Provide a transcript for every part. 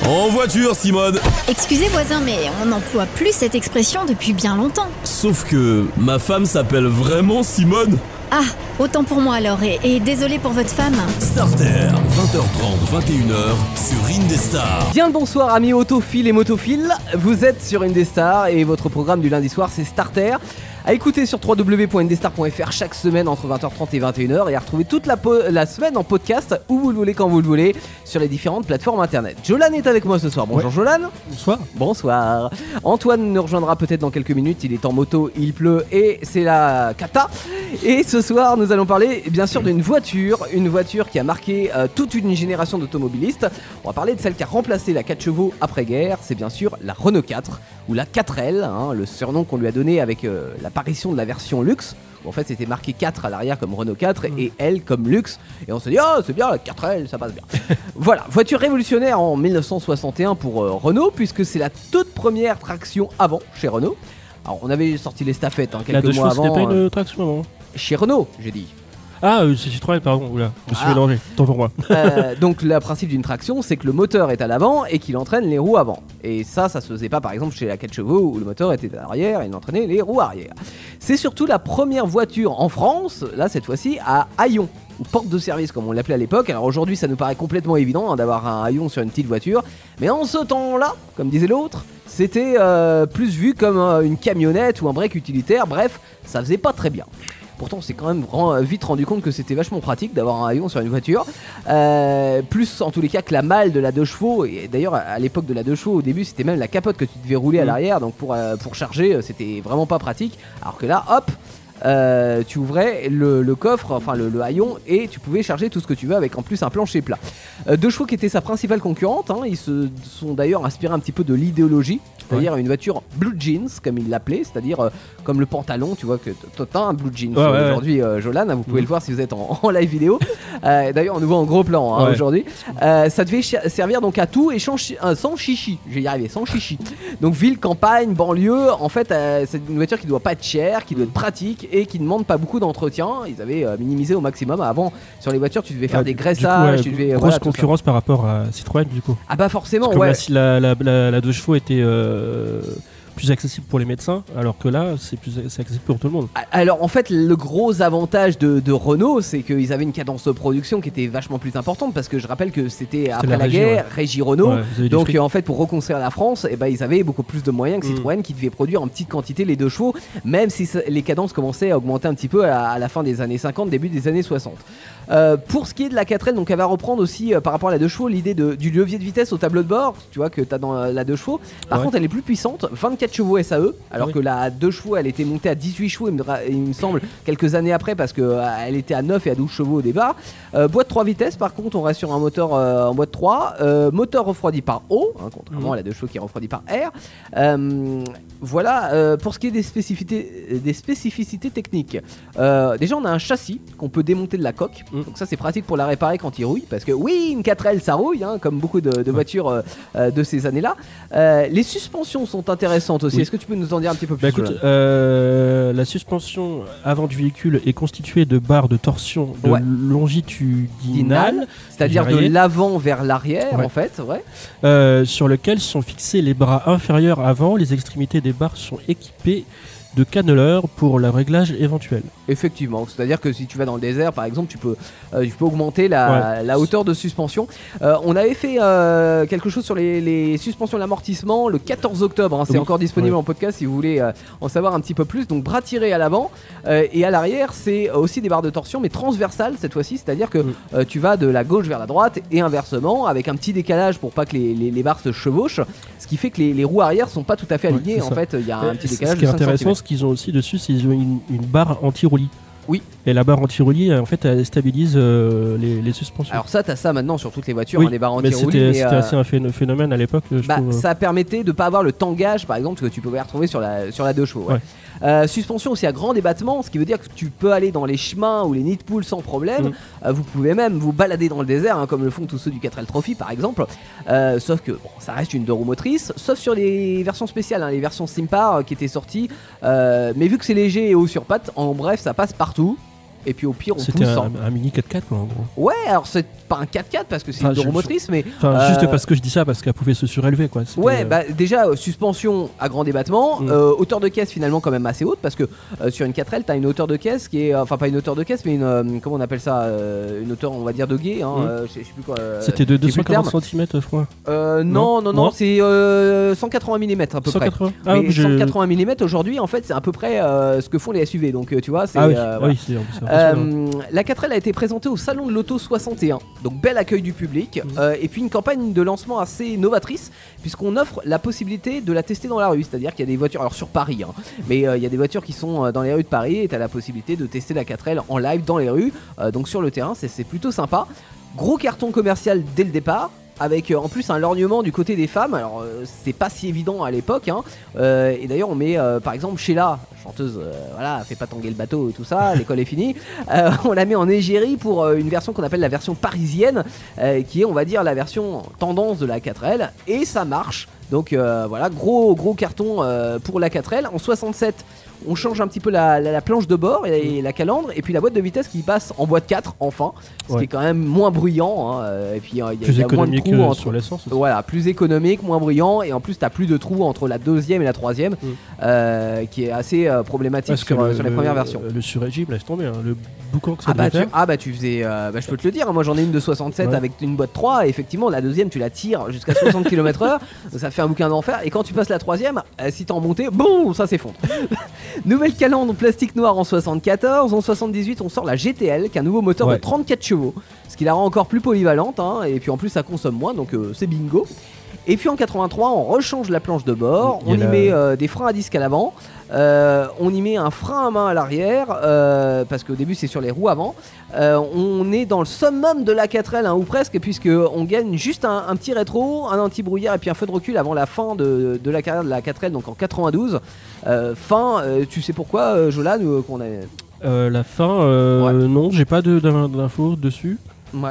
En voiture, Simone. Excusez voisin, mais on n'emploie plus cette expression depuis bien longtemps. Sauf que ma femme s'appelle vraiment Simone. Ah, autant pour moi alors, et désolé pour votre femme. Starter, 20h30, 21h, sur Indestar. Bien le bonsoir amis autophiles et motophiles, vous êtes sur Indestar et votre programme du lundi soir c'est Starter. À écouter sur www.indestar.fr chaque semaine entre 20h30 et 21h et à retrouver toute la semaine en podcast où vous le voulez, quand vous le voulez, sur les différentes plateformes internet. Jolan est avec moi ce soir. Bonjour Jolan. Bonsoir. Bonsoir. Antoine nous rejoindra peut-être dans quelques minutes, il est en moto, il pleut et c'est la cata. Et ce soir nous allons parler bien sûr d'une voiture qui a marqué toute une génération d'automobilistes. On va parler de celle qui a remplacé la 4 chevaux après-guerre, c'est bien sûr la Renault 4 ou la 4L, le surnom qu'on lui a donné avec l'apparition de la version luxe. En fait c'était marqué 4 à l'arrière comme Renault 4 et L comme luxe. Et on se dit c'est bien la 4L, ça passe bien. Voilà, voiture révolutionnaire en 1961 pour Renault, puisque c'est la toute première traction avant chez Renault. Alors on avait sorti les stafettes quelques mois avant. C'était pas une traction avant chez Renault, j'ai dit. Ah, c'est Citroën, pardon, oula, je me suis mélangé, tant pour moi. Donc le principe d'une traction, c'est que le moteur est à l'avant et qu'il entraîne les roues avant. Et ça se faisait pas par exemple chez la 4 chevaux où le moteur était à l'arrière et il entraînait les roues arrière. C'est surtout la première voiture en France, là cette fois-ci, à haillons, ou porte de service comme on l'appelait à l'époque. Alors aujourd'hui ça nous paraît complètement évident d'avoir un haillon sur une petite voiture, mais en ce temps-là, comme disait l'autre, c'était plus vu comme une camionnette ou un break utilitaire, bref, ça faisait pas très bien. Pourtant, on s'est quand même vite rendu compte que c'était vachement pratique d'avoir un haillon sur une voiture. Plus en tous les cas que la malle de la 2 chevaux. Et d'ailleurs, à l'époque de la 2 chevaux, au début, c'était même la capote que tu devais rouler à l'arrière. Donc pour charger, c'était vraiment pas pratique. Alors que là, hop, tu ouvrais le coffre, enfin le haillon, et tu pouvais charger tout ce que tu veux avec en plus un plancher plat. 2 chevaux qui était sa principale concurrente. Ils se sont d'ailleurs inspirés un petit peu de l'idéologie. C'est-à-dire une voiture blue jeans, comme il l'appelait, c'est-à-dire comme le pantalon, tu vois que t'as un blue jeans aujourd'hui, Jolan, vous pouvez le voir si vous êtes en live vidéo. D'ailleurs, on nous voit en gros plan aujourd'hui. Ça devait servir donc à tout et sans chichi, je vais y arriver, sans chichi. Donc ville, campagne, banlieue, en fait, c'est une voiture qui doit pas être chère, qui doit être pratique et qui ne demande pas beaucoup d'entretien. Ils avaient minimisé au maximum. Avant, sur les voitures, tu devais faire des graissages, tu devais grosse concurrence par rapport à Citroën du coup. Ah bah forcément, parce que la 2 chevaux était plus accessible pour les médecins, alors que là c'est accessible pour tout le monde. Alors en fait le gros avantage de Renault, c'est qu'ils avaient une cadence de production qui était vachement plus importante, parce que je rappelle que c'était après la guerre, Régie Renault, donc en fait pour reconstruire la France, ils avaient beaucoup plus de moyens que Citroën qui devait produire en petite quantité les 2 chevaux, même si les cadences commençaient à augmenter un petit peu à la fin des années 50, début des années 60. Pour ce qui est de la 4L, donc elle va reprendre aussi par rapport à la 2 chevaux l'idée du levier de vitesse au tableau de bord, tu vois que tu as dans la 2 chevaux. Par contre elle est plus puissante, 24 chevaux SAE, alors que la 2 chevaux elle était montée à 18 chevaux il me semble quelques années après, parce qu'elle était à 9 et à 12 chevaux au départ. Boîte 3 vitesses, par contre on reste sur un moteur en boîte 3, moteur refroidi par eau, contrairement à la 2 chevaux qui est refroidi par air. Voilà, pour ce qui est des spécificités techniques, déjà on a un châssis qu'on peut démonter de la coque. Donc ça c'est pratique pour la réparer quand il rouille, parce que oui, une 4L ça rouille, comme beaucoup de voitures de ces années-là. Les suspensions sont intéressantes aussi. Est-ce que tu peux nous en dire un petit peu plus? Écoute, la suspension avant du véhicule est constituée de barres de torsion longitudinales, c'est-à-dire de l'avant vers l'arrière en fait, sur lequel sont fixés les bras inférieurs avant. Les extrémités des barres sont équipées de canneleurs pour le réglage éventuel. Effectivement, c'est-à-dire que si tu vas dans le désert par exemple, tu peux augmenter la hauteur de suspension. On avait fait quelque chose sur les suspensions d'amortissement le 14 octobre, c'est encore disponible en podcast si vous voulez en savoir un petit peu plus. Donc bras tirés à l'avant et à l'arrière, c'est aussi des barres de torsion mais transversales cette fois-ci, c'est-à-dire que tu vas de la gauche vers la droite et inversement, avec un petit décalage pour pas que les barres se chevauchent, ce qui fait que les roues arrière sont pas tout à fait alignées. En fait il y a un petit décalage. Ce qui est intéressant, ce qu'ils ont aussi dessus, c'est qu'ils ont une barre anti-roulis. Oui. Et la barre anti-roulis, en fait, elle stabilise les suspensions. Alors ça, t'as ça maintenant sur toutes les voitures, des barres anti-roulis. Mais c'était assez un phénomène à l'époque. Ça permettait de pas avoir le tangage, par exemple, que tu pouvais retrouver sur la 2 chevaux. Suspension aussi à grand débattement, ce qui veut dire que tu peux aller dans les chemins ou les nids de poules sans problème. Vous pouvez même vous balader dans le désert, comme le font tous ceux du 4L Trophy par exemple. Sauf que ça reste une 2 roues motrices, sauf sur les versions spéciales, les versions Simpar qui étaient sorties. Mais vu que c'est léger et haut sur pattes, en bref, ça passe partout. Et puis au pire on pousse. C'était un mini 4x4 quoi, en gros. Ouais, alors c'est pas un 4x4 parce que c'est Enfin, une euromotrice, mais juste parce que je dis ça, parce qu'elle pouvait se surélever, quoi. C'était, ouais, bah déjà suspension à grand débattement, hauteur de caisse finalement quand même assez haute parce que sur une 4L t'as une hauteur de caisse qui est, enfin pas une hauteur de caisse mais une comment on appelle ça, une hauteur on va dire de guet, hein, je sais plus quoi. C'était de j'ai plus le terme. 240 cm, je crois. Non, c'est 180 mm à peu 180. près. Ah, Mais je- 180 mm aujourd'hui en fait c'est à peu près ce que font les SUV, donc tu vois c'est Ah oui, voilà. oui, c'est impressionnant. La 4L a été présentée au salon de l'auto 61, donc bel accueil du public, et puis une campagne de lancement assez novatrice puisqu'on offre la possibilité de la tester dans la rue, c'est-à-dire qu'il y a des voitures, alors sur Paris, hein, mais il y a des voitures qui sont dans les rues de Paris et tu as la possibilité de tester la 4L en live dans les rues, donc sur le terrain, c'est plutôt sympa. Gros carton commercial dès le départ. Avec en plus un lorgnement du côté des femmes, alors c'est pas si évident à l'époque, hein. Et d'ailleurs on met par exemple Sheila, chanteuse, voilà, fait pas tanguer le bateau et tout ça, l'école est finie, on la met en égérie pour une version qu'on appelle la version parisienne, qui est on va dire la version tendance de la 4L, et ça marche. Donc voilà, gros carton pour la 4L. En 67, on change un petit peu la planche de bord et la calandre, et puis la boîte de vitesse qui passe en boîte 4 enfin, ce qui est quand même moins bruyant, hein, et puis il y a moins de trous entre... sur l'essence aussi. Voilà, plus économique, moins bruyant, et en plus t'as plus de trous entre la deuxième et la troisième, qui est assez problématique sur les premières versions. Le sur-régime, laisse tomber, hein, le boucan que ça Ah bah, devait faire. tu faisais, je peux te le dire, hein, moi j'en ai une de 67 avec une boîte 3, et effectivement la deuxième tu la tires jusqu'à 60 km/h, ça fait un bouquin d'enfer, et quand tu passes la troisième, si t'es en montée, boum, ça s'effondre. Nouvelle calandre plastique noir en 74, en 78 on sort la GTL qui a un nouveau moteur de 34 chevaux, ce qui la rend encore plus polyvalente, hein, et puis en plus ça consomme moins, donc c'est bingo. Et puis en 83 on rechange la planche de bord, on y met des freins à disque à l'avant, on y met un frein à main à l'arrière, parce qu'au début c'est sur les roues avant. On est dans le summum de la 4L, hein, ou presque, puisque on gagne juste un petit rétro, un anti-brouillard et puis un feu de recul avant la fin de la carrière de la 4L, donc en 92. Tu sais pourquoi, Jolan, qu'on a... La fin, non, j'ai pas d'infos dessus. Ouais.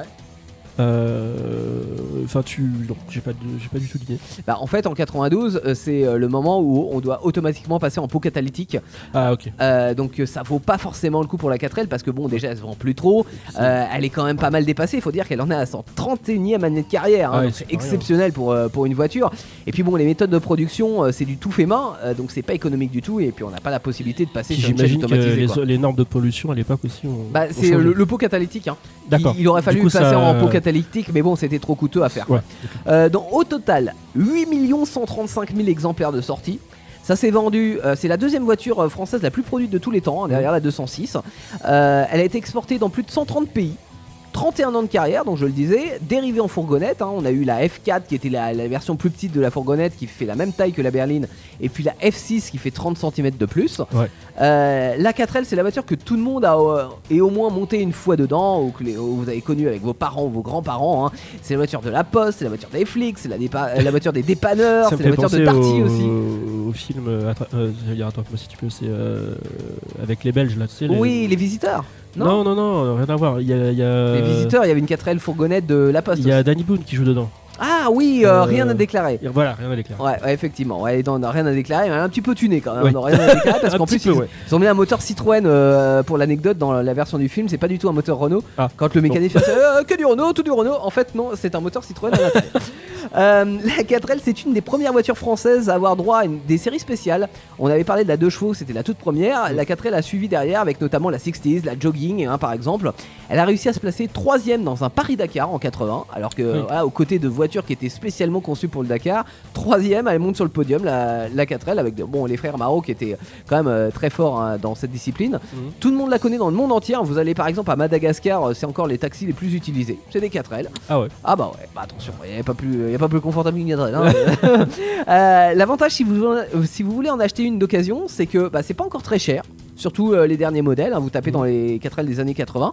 Enfin, non, j'ai pas du tout d'idée. Bah, en fait, en 92, c'est le moment où on doit automatiquement passer en pot catalytique. Ah, ok. Donc ça vaut pas forcément le coup pour la 4L parce que bon, déjà elle se vend plus trop. Elle est quand même pas mal dépassée. Il faut dire qu'elle en est à son 31e année de carrière, hein, donc c'est exceptionnel pour une voiture. Et puis bon, les méthodes de production, c'est du tout fait main, donc c'est pas économique du tout. Et puis on n'a pas la possibilité de passer sur une chaîne automatisée. J'imagine que les normes de pollution à l'époque aussi. Bah, c'est le pot catalytique. Hein. D'accord. Il aurait fallu coup, passer en pot catalytique, mais bon, c'était trop coûteux à faire. Ouais, donc au total, 8 135 000 exemplaires de sortie. Ça s'est vendu, c'est la deuxième voiture française la plus produite de tous les temps, hein, derrière la 206. Elle a été exportée dans plus de 130 pays. 31 ans de carrière, donc je le disais, dérivée en fourgonnette, hein, on a eu la F4 qui était la version plus petite de la fourgonnette qui fait la même taille que la berline, et puis la F6 qui fait 30 cm de plus. La 4L c'est la voiture que tout le monde a au moins monté une fois dedans, ou que vous avez connu avec vos parents ou vos grands-parents, hein. C'est la voiture de la poste, c'est la voiture des flics, c'est la voiture des dépanneurs, c'est la voiture de Darty aussi. Au film, j'allais dire, attends, si tu peux, c'est avec les Belges là, tu sais. Oui, les visiteurs. Non, rien à voir. Il y a... Les visiteurs, il y avait une 4L fourgonnette de la poste. Il y a Danny Boone qui joue dedans. Ah oui, rien à déclarer. Voilà, rien à déclarer. Ouais, effectivement. Ouais, on n'a rien à déclarer, mais elle est un petit peu tunée quand même. On n'a rien à déclarer parce qu'en plus, ils ont mis un moteur Citroën pour l'anecdote dans la version du film. C'est pas du tout un moteur Renault. Quand le mécanicien fait que du Renault, tout du Renault. En fait, non, c'est un moteur Citroën à l'intérieur. La 4L, c'est une des premières voitures françaises à avoir droit à des séries spéciales. On avait parlé de la 2 chevaux, c'était la toute première. La 4L a suivi derrière avec notamment la 60s, la Jogging, hein, par exemple. Elle a réussi à se placer 3ème dans un Paris-Dakar en 80, alors que voilà, aux côtés de voitures qui étaient spécialement conçues pour le Dakar. 3ème, elle monte sur le podium, la 4L, avec les frères Marot qui étaient quand même très forts, hein, dans cette discipline. Tout le monde la connaît dans le monde entier. Vous allez par exemple à Madagascar, c'est encore les taxis les plus utilisés. C'est des 4L. Ah ouais. Ah bah ouais, bah attention, il n'y a pas plus confortable qu'une 4L. Hein. L'avantage si vous voulez en acheter une d'occasion, c'est que c'est pas encore très cher. Surtout les derniers modèles, hein, vous tapez dans les 4L des années 80,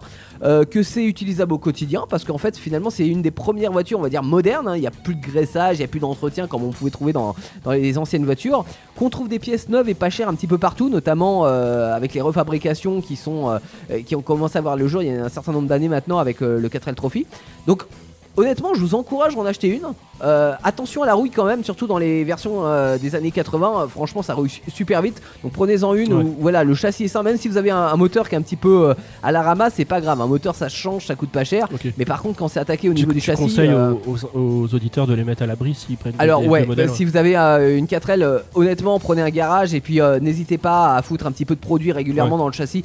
que c'est utilisable au quotidien parce qu'en fait finalement c'est une des premières voitures on va dire modernes, hein, il n'y a plus de graissage, il n'y a plus d'entretien comme on pouvait trouver dans les anciennes voitures, qu'on trouve des pièces neuves et pas chères un petit peu partout, notamment avec les refabrications qui ont commencé à voir le jour il y a un certain nombre d'années maintenant avec le 4L Trophy. Donc honnêtement je vous encourage à en acheter une. Attention à la rouille quand même, surtout dans les versions des années 80. Franchement, ça rouille super vite. Donc prenez-en une où voilà, le châssis est sain. Même si vous avez un moteur qui est un petit peu à la ramasse, c'est pas grave. Un moteur, ça change, ça coûte pas cher. Mais par contre, quand c'est attaqué au niveau du châssis, conseille aux auditeurs de les mettre à l'abri s'ils prennent. Alors des modèles, si vous avez une 4L, honnêtement, prenez un garage et puis n'hésitez pas à foutre un petit peu de produit régulièrement dans le châssis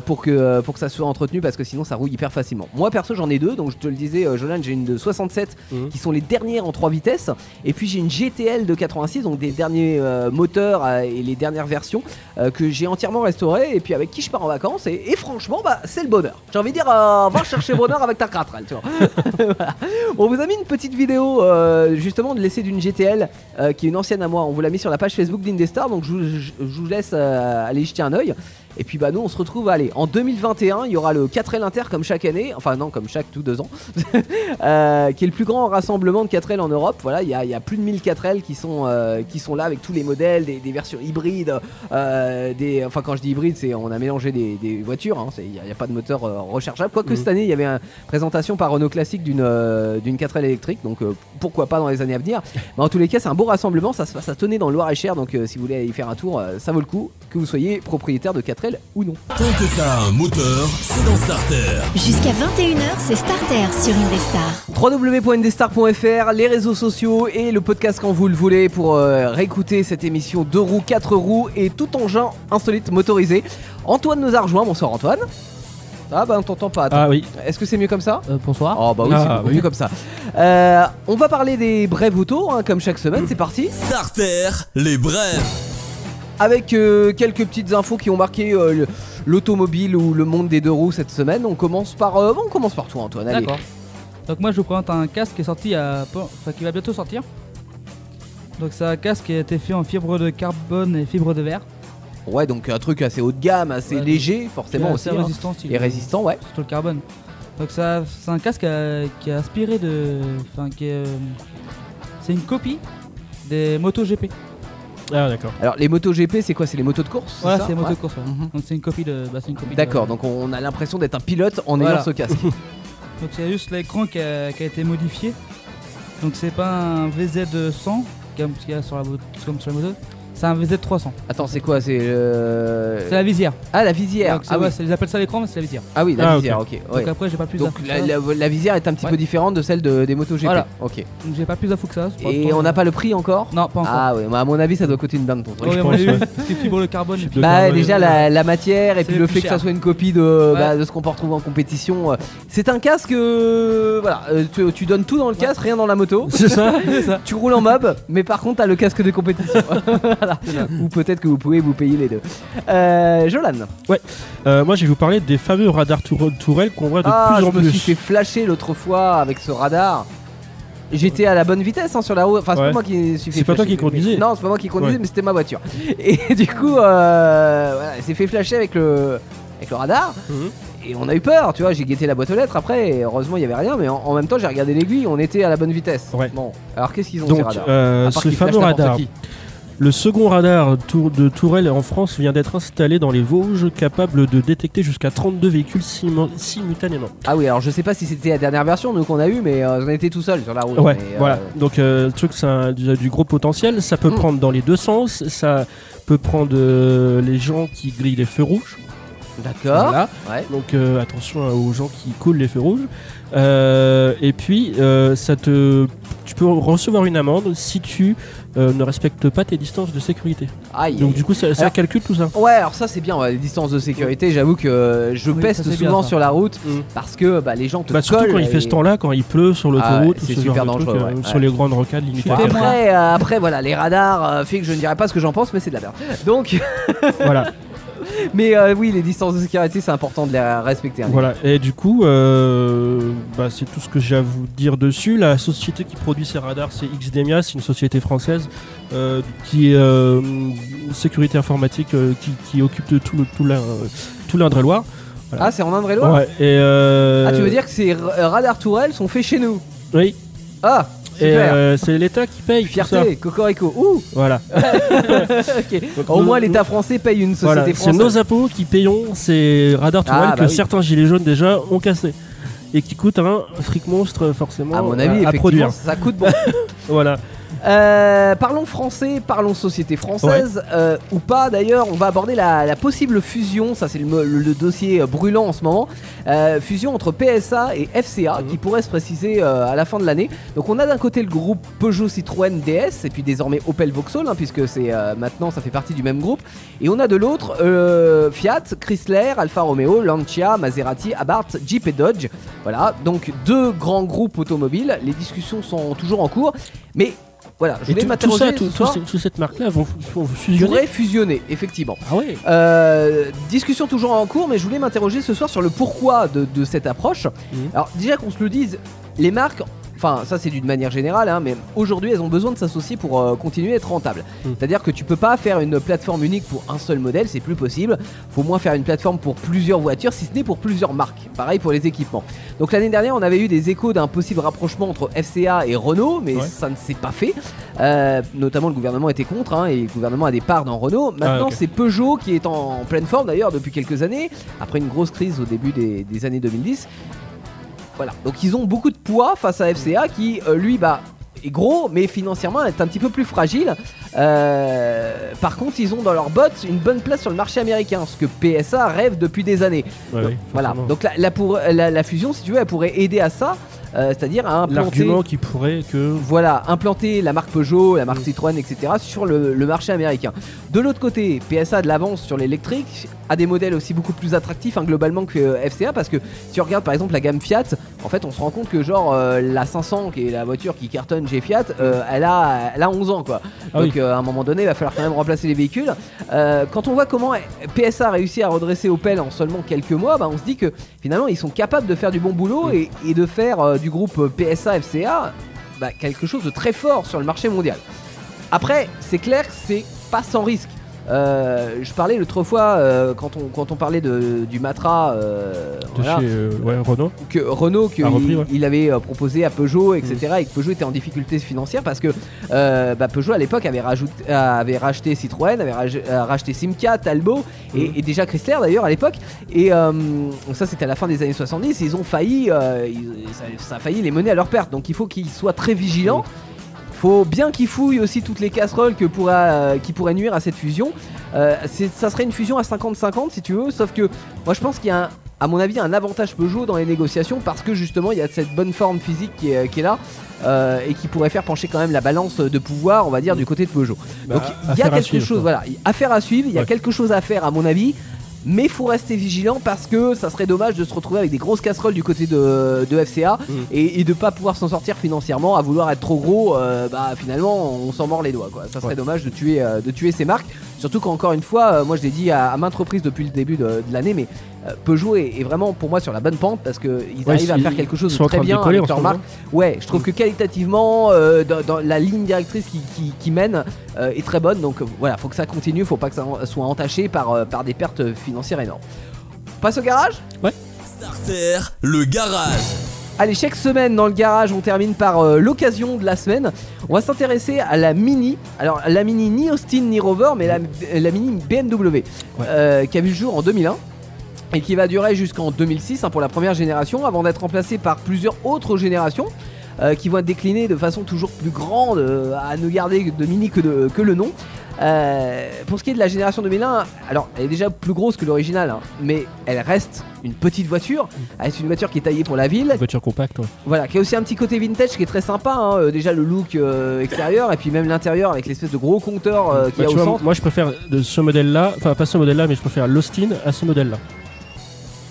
pour que ça soit entretenu, parce que sinon ça rouille hyper facilement. Moi perso, j'en ai deux, donc je te le disais, Jolan, j'ai une de 67 qui sont les dernières en 3 vitesses, et puis j'ai une GTL de 86, donc des derniers moteurs et les dernières versions que j'ai entièrement restaurées, et puis avec qui je pars en vacances, et franchement c'est le bonheur. J'ai envie de dire, va chercher bonheur avec ta 4L, tu vois. Voilà. On vous a mis une petite vidéo justement de l'essai d'une GTL qui est une ancienne à moi. On vous l'a mis sur la page Facebook d'Indestar, donc je vous laisse aller y jeter un oeil. Et puis nous on se retrouve, allez, en 2021, il y aura le 4L Inter comme chaque année, enfin non, comme chaque tous 2 ans, qui est le plus grand rassemblement de 4L en Europe. Voilà, il y a plus de 1000 4L qui sont là avec tous les modèles, des versions hybrides, enfin quand je dis hybride, c'est on a mélangé des voitures, hein, il n'y a pas de moteur rechargeable. Quoique cette année il y avait une présentation par Renault Classique d'une 4L électrique, donc pourquoi pas dans les années à venir. Mais en tous les cas, c'est un beau rassemblement, ça se passe à Tenay dans le Loir-et-Cher, donc si vous voulez y faire un tour, ça vaut le coup, que vous soyez propriétaire de 4L ou non. Tant que ça a un moteur, c'est dans Starter. Jusqu'à 21h, c'est Starter sur Indestar. www.indestar.fr, les réseaux sociaux et le podcast quand vous le voulez pour réécouter cette émission 2 roues, 4 roues et tout engin insolite motorisé. Antoine nous a rejoint. Bonsoir Antoine. Ah on t'entend pas. Attends. Ah oui. Est-ce que c'est mieux comme ça? Bonsoir. Oh bah oui, c'est beaucoup mieux comme ça. On va parler des brèves auto, hein, comme chaque semaine, c'est parti. Starter, les brèves. Avec quelques petites infos qui ont marqué l'automobile ou le monde des 2 roues cette semaine. On commence par toi Antoine. Allez. D'accord. Donc moi je vous présente un casque qui est sorti qui va bientôt sortir. Donc c'est un casque qui a été fait en fibre de carbone et fibre de verre. Ouais, donc un truc assez haut de gamme, assez léger forcément aussi, résistant, et résistant, ouais. Surtout le carbone. Donc c'est un casque qui est inspiré de, c'est une copie des MotoGP. Ah d'accord. Alors les MotoGP, c'est quoi? C'est les motos de course? Voilà, c'est les motos de course. Donc c'est une copie de. D'accord, donc on a l'impression d'être un pilote en ayant ce casque. Donc c'est juste l'écran qui a été modifié. Donc c'est pas un VZ100 comme ce qu'il y a sur la moto. C'est un VZ300. Attends, c'est quoi? C'est la visière. Ah, la visière. Donc, ils appellent ça l'écran, mais c'est la visière. Ah oui, la visière, ok. Donc après, j'ai pas plus d'infos. Donc la visière est un petit peu différente de celle des MotoGP. Voilà. Ok. Donc j'ai pas plus d'infos que ça. Et on n'a pas le prix encore? Non, pas encore. Ah oui, à mon avis, ça doit coûter une blinde ton truc. Oui, à mon avis, c'est fibre de carbone. Déjà la matière et puis le fait que ça soit une copie de ce qu'on peut retrouver en compétition. C'est un casque, voilà, tu donnes tout dans le casque, rien dans la moto. C'est ça. Tu roules en mob, mais par contre t'as le casque de compétition. Voilà. Ou peut-être que vous pouvez vous payer les deux. Jolan. Ouais. Moi je vais vous parler des fameux radars tourelles qu'on voit de plus en plus. Je me suis fait flasher l'autre fois avec ce radar. J'étais à la bonne vitesse sur la route. Enfin, c'est pas moi qui suis fait. C'est pas toi qui conduisais. Non, c'est pas moi qui conduisais, mais c'était ma voiture. Et du coup, voilà, il s'est fait flasher avec le radar. Et on a eu peur, tu vois. J'ai guetté la boîte aux lettres après. Et heureusement, il y avait rien. Mais en même temps, j'ai regardé l'aiguille. On était à la bonne vitesse. Ouais. Bon, alors qu'est-ce qu'ils ont donc, ces radars ce fameux radar. Le second radar de tourelle en France vient d'être installé dans les Vosges, capable de détecter jusqu'à 32 véhicules simultanément. Ah oui, alors je sais pas si c'était la dernière version nous qu'on a eu, mais j'en étais tout seul sur la route. Ouais, mais, voilà. Donc le truc, c'est du gros potentiel. Ça peut prendre dans les deux sens. Ça peut prendre les gens qui grillent les feux rouges. D'accord. Voilà. Ouais. Donc attention aux gens qui coulent les feux rouges. Et puis tu peux recevoir une amende si tu ne respectes pas tes distances de sécurité. Aïe. Donc du coup ça calcule tout ça. Ouais, alors ça c'est bien, les distances de sécurité. J'avoue que je peste souvent sur la route parce que les gens te collent. Surtout quand il fait ce temps-là, quand il pleut sur l'autoroute, c'est super dangereux. Sur les grandes rocades limitées. Après voilà, les radars fait que je ne dirais pas ce que j'en pense, mais c'est de la merde. Donc voilà. Mais oui, les distances de sécurité, c'est important de les respecter. Voilà, et du coup, c'est tout ce que j'ai à vous dire dessus. La société qui produit ces radars, c'est XDEMIA, c'est une société française qui est sécurité informatique, qui occupe de tout l'Indre-et-Loire. Voilà. Ah, c'est en Indre-et-Loire. Ouais, et tu veux dire que ces radars tourelles sont faits chez nous? Oui. Ah. Et c'est l'État qui paye. Fierté, cocorico. Ouh. Voilà. Okay. Donc, au moins l'État français paye une société française. C'est nos impôts qui payons ces radars tourelles que certains gilets jaunes déjà ont cassés. et qui coûte un fric monstre forcément À mon avis, à effectivement, produire. ça coûte bon. Voilà. Parlons français, parlons société française, ou pas d'ailleurs. On va aborder la possible fusion, ça c'est le dossier brûlant en ce moment. Fusion entre PSA et FCA qui pourrait se préciser à la fin de l'année. Donc on a d'un côté le groupe Peugeot Citroën DS et puis désormais Opel Vauxhall, puisque c'est maintenant ça fait partie du même groupe. Et on a de l'autre Fiat, Chrysler, Alfa Romeo, Lancia, Maserati, Abarth, Jeep et Dodge. Voilà, donc 2 grands groupes automobiles. Les discussions sont toujours en cours, mais voilà, je voulais m'interroger. Toute cette marque-là vont fusionner. Pourrait fusionner, effectivement. Ah ouais. Discussion toujours en cours, mais je voulais m'interroger ce soir sur le pourquoi de cette approche. Alors déjà qu'on se le dise, les marques, enfin ça c'est d'une manière générale, mais aujourd'hui elles ont besoin de s'associer pour continuer à être rentables. C'est-à-dire que tu peux pas faire une plateforme unique pour un seul modèle, c'est plus possible. Faut au moins faire une plateforme pour plusieurs voitures, si ce n'est pour plusieurs marques. Pareil pour les équipements. Donc l'année dernière on avait eu des échos d'un possible rapprochement entre FCA et Renault, mais ça ne s'est pas fait. Notamment le gouvernement était contre, et le gouvernement a des parts dans Renault. Maintenant c'est Peugeot qui est en pleine forme d'ailleurs depuis quelques années, après une grosse crise au début des années 2010. Voilà, donc ils ont beaucoup de poids face à FCA qui lui est gros mais financièrement est un petit peu plus fragile. Par contre ils ont dans leurs bottes une bonne place sur le marché américain, ce que PSA rêve depuis des années. Voilà, donc la fusion si tu veux elle pourrait aider à ça. C'est-à-dire à implanter l'argument qui pourrait que implanter la marque Peugeot, la marque Citroën, etc. sur le marché américain. De l'autre côté, PSA a de l'avance sur l'électrique, a des modèles aussi beaucoup plus attractifs globalement que FCA, parce que si on regarde par exemple la gamme Fiat, en fait on se rend compte que la 500 qui est la voiture qui cartonne chez Fiat, elle a 11 ans quoi. Donc à un moment donné il va falloir quand même remplacer les véhicules. Quand on voit comment PSA a réussi à redresser Opel en seulement quelques mois, on se dit que finalement ils sont capables de faire du bon boulot et de faire du groupe PSA FCA quelque chose de très fort sur le marché mondial. Après c'est clair que c'est pas sans risque. Je parlais l'autre fois quand on parlait du Matra chez Renault, il avait proposé à Peugeot, etc. et que Peugeot était en difficulté financière parce que Peugeot à l'époque avait racheté Citroën, avait racheté Simca, Talbot et déjà Chrysler d'ailleurs à l'époque, et ça c'était à la fin des années 70. Ils ont failli ça a failli les mener à leur perte, donc il faut qu'ils soient très vigilants. Faut bien qu'ils fouillent aussi toutes les casseroles qui pourraient nuire à cette fusion. Ça serait une fusion à 50-50 si tu veux, sauf que moi je pense qu'il y a à mon avis un avantage Peugeot dans les négociations, parce que justement il y a cette bonne forme physique qui est là et qui pourrait faire pencher quand même la balance de pouvoir, on va dire, du côté de Peugeot. Donc il y a quelque chose, affaire à suivre, il y a quelque chose à faire à mon avis. Mais faut rester vigilant parce que ça serait dommage de se retrouver avec des grosses casseroles du côté de FCA et de pas pouvoir s'en sortir financièrement, à vouloir être trop gros. Finalement on s'en mord les doigts quoi. Ça serait dommage de tuer ces marques. Surtout qu'encore une fois, moi je l'ai dit à maintes reprises depuis le début de l'année, mais Peugeot est vraiment pour moi sur la bonne pente parce qu'ils arrivent à faire quelque chose de très bien avec leur marque. Ouais, je trouve que qualitativement, dans la ligne directrice qui mène est très bonne. Donc voilà, faut que ça continue, faut pas que ça soit entaché par des pertes financières énormes. On passe au garage ? Ouais. Starter, le garage. Allez, chaque semaine dans le garage, on termine par l'occasion de la semaine. On va s'intéresser à la Mini. Alors, la Mini ni Austin ni Rover, mais la Mini BMW, qui a vu le jour en 2001 et qui va durer jusqu'en 2006 pour la première génération, avant d'être remplacée par plusieurs autres générations qui vont être déclinées de façon toujours plus grande, à ne garder de Mini que le nom. Pour ce qui est de la génération 2001, alors elle est déjà plus grosse que l'original, mais elle reste une petite voiture. C'est une voiture qui est taillée pour la ville, une voiture compacte, voilà, qui a aussi un petit côté vintage qui est très sympa, déjà le look extérieur et puis même l'intérieur avec l'espèce de gros compteur qu'il y a au centre. Moi je préfère de ce modèle là, enfin pas ce modèle là, mais je préfère l'Austin à ce modèle là,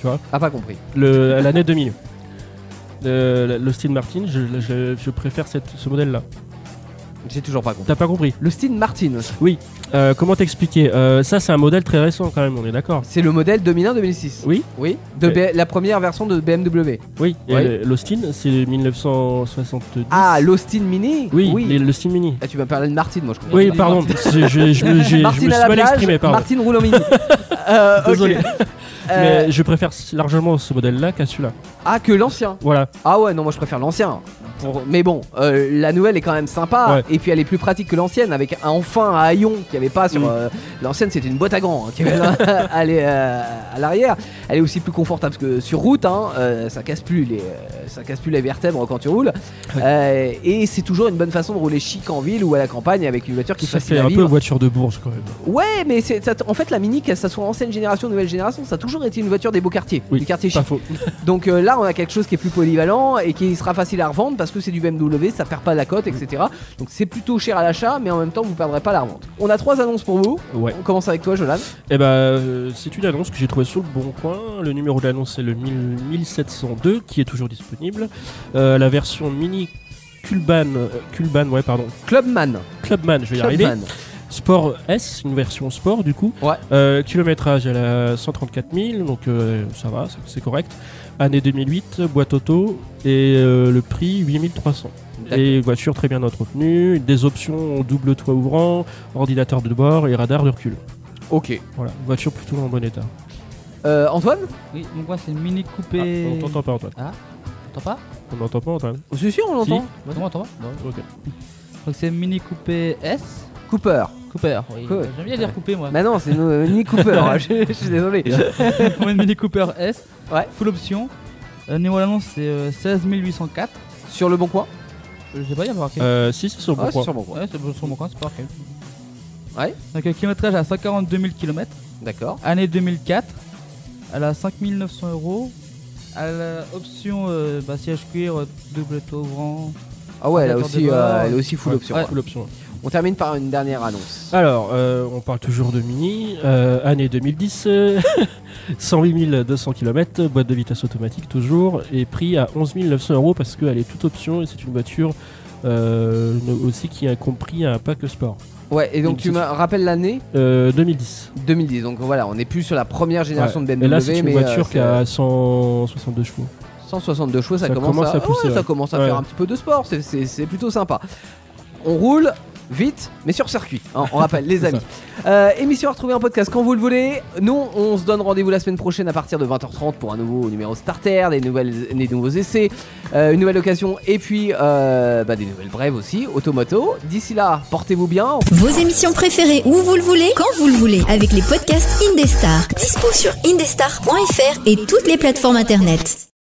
tu vois. Ah, pas compris. L'année 2000 l'Austin Martin, je préfère ce modèle là. J'ai toujours pas compris. T'as pas compris? L'Austin Martin. Oui. Comment t'expliquer? Ça, c'est un modèle très récent quand même, on est d'accord. C'est le modèle 2001-2006. Oui. Oui. La première version de BMW. Oui. Et l'Austin, c'est 1970. Ah, l'Austin Mini. Oui. L'Austin Mini. Ah, tu m'as parlé de Martin, moi je comprends. Oui, pardon. je me suis mal exprimé, pardon. Martin roule en Mini. Désolé. Mais je préfère largement ce modèle-là qu'à celui-là. Ah, que l'ancien. Voilà. Ah ouais, non, moi je préfère l'ancien. Mais bon, la nouvelle est quand même sympa. Ouais. Et puis elle est plus pratique que l'ancienne, avec enfin un haillon qu'il n'y avait pas sur l'ancienne. C'était une boîte à gants qui avait à l'arrière. Elle est aussi plus confortable parce que sur route, ça casse plus les vertèbres quand tu roules. Et c'est toujours une bonne façon de rouler chic en ville ou à la campagne avec une voiture qui Ça facile fait à un vivre. peu voiture de Bourges quand même. Ouais, mais en fait la Mini, que ça soit ancienne génération, nouvelle génération, ça a toujours été une voiture des beaux quartiers, des quartiers Pas chics. faux. Donc là on a quelque chose qui est plus polyvalent et qui sera facile à revendre parce que c'est du BMW, ça perd pas la cote, etc. Donc c'est plutôt cher à l'achat, mais en même temps vous perdrez pas la revente. On a 3 annonces pour vous. Ouais. On commence avec toi, Jolan. Eh ben, c'est une annonce que j'ai trouvée sur le Bon Coin. Le numéro de l'annonce c'est le 1702 qui est toujours disponible. La version mini Clubman, Clubman. je vais y arriver. Clubman. Sport S, une version sport du coup. Ouais. Kilométrage elle a 134 000, donc ça va, c'est correct. Année 2008, boîte auto et le prix 8300. Et voiture très bien entretenue, des options double toit ouvrant, ordinateur de bord et radar de recul. Ok. Voilà, voiture plutôt en bon état. Antoine. Oui, donc moi c'est une Mini Coupé. On t'entend pas Antoine. T'entends pas? On n'entend pas Antoine. C'est sûr, on l'entend. T'entends pas? Ok. Donc c'est une Mini Coupé S. Cooper. Cooper, oui. Cool. J'aime bien dire coupé moi. Bah non, c'est une Mini Cooper. je suis désolé. Moi, une Mini Cooper S. Ouais. Full option. Numéro d'annonce c'est 16 804. Sur le bon coin. Je sais pas, il y a pas marqué. Si, c'est sur le Bon Ouais, c'est Coin. sur le bon coin. Ouais, c'est sur mon coin, c'est pas marqué. Ouais. Donc kilométrage à 142 000 km. D'accord. Année 2004. Elle a 5 900 €. Elle a option siège cuir, double toit ouvrant. Ah ouais, elle Ordinateur est de aussi full Ouais, option. full option. On termine par une dernière annonce. Alors, on parle toujours de Mini, année 2010, 108 200 km, boîte de vitesse automatique toujours, et prix à 11 900 € parce qu'elle est toute option et c'est une voiture aussi qui a compris un pack sport. Ouais, et donc Donc, tu me rappelles l'année 2010. 2010. Donc voilà, on n'est plus sur la première génération de BMW. Et là, c'est une mais voiture qui a 162 chevaux. 162 chevaux, ça Ça commence commence à pousser, ça ouais. commence à Ouais. faire un petit peu de sport, c'est plutôt sympa. On roule vite, mais sur circuit, hein, on rappelle les C'est amis. Émission à retrouver en podcast quand vous le voulez. Nous, on se donne rendez-vous la semaine prochaine à partir de 20h30 pour un nouveau numéro starter, des nouveaux essais, une nouvelle occasion et puis des nouvelles brèves aussi, automoto. D'ici là, portez-vous bien. Vos émissions préférées où vous le voulez, quand vous le voulez, avec les podcasts Indestar. Dispo sur indestar.fr et toutes les plateformes internet.